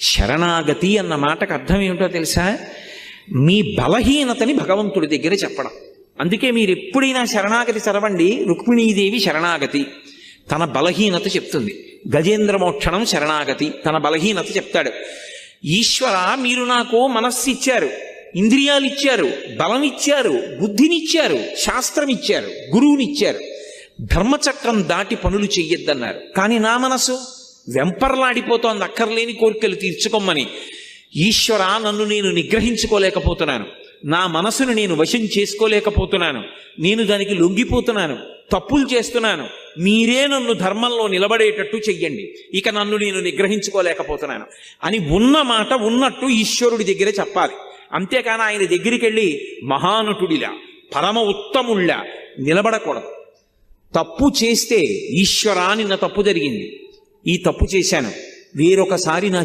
శరణాగతి అన్న మాటకు అర్థం ఏమిటో తెలుసా? మీ బలహీనతని భగవంతుడి దగ్గర చెప్పడం. అందుకే మీరు ఎప్పుడైనా శరణాగతి చదవండి. రుక్మిణీదేవి శరణాగతి తన బలహీనత చెప్తుంది. గజేంద్ర మోక్షణం శరణాగతి తన బలహీనత చెప్తాడు. ఈశ్వర, మీరు నాకు మనస్సు ఇచ్చారు, ఇంద్రియాలు ఇచ్చారు, బలం ఇచ్చారు, బుద్ధినిచ్చారు, శాస్త్రం ఇచ్చారు, గురువునిచ్చారు, ధర్మచక్రం దాటి పనులు చెయ్యొద్దన్నారు. కానీ నా మనసు వెంపర్లాడిపోతోంది అక్కర్లేని కోరికలు తీర్చుకోమని. ఈశ్వర, నన్ను నేను నిగ్రహించుకోలేకపోతున్నాను, నా మనసును నేను వశం చేసుకోలేకపోతున్నాను, నేను దానికి లొంగిపోతున్నాను, తప్పులు చేస్తున్నాను, మీరే నన్ను ధర్మంలో నిలబడేటట్టు చెయ్యండి, ఇక నన్ను నేను నిగ్రహించుకోలేకపోతున్నాను అని ఉన్న మాట ఉన్నట్టు ఈశ్వరుడి దగ్గర చెప్పాలి. అంతేకాని ఆయన దగ్గరికి వెళ్ళి మహానటుడిలా పరమ ఉత్తముళ్ళ నిలబడకూడదు. తప్పు చేస్తే ఈశ్వరా నిన్న తప్పు జరిగింది, ఈ తప్పు చేశాను, వేరొకసారి నా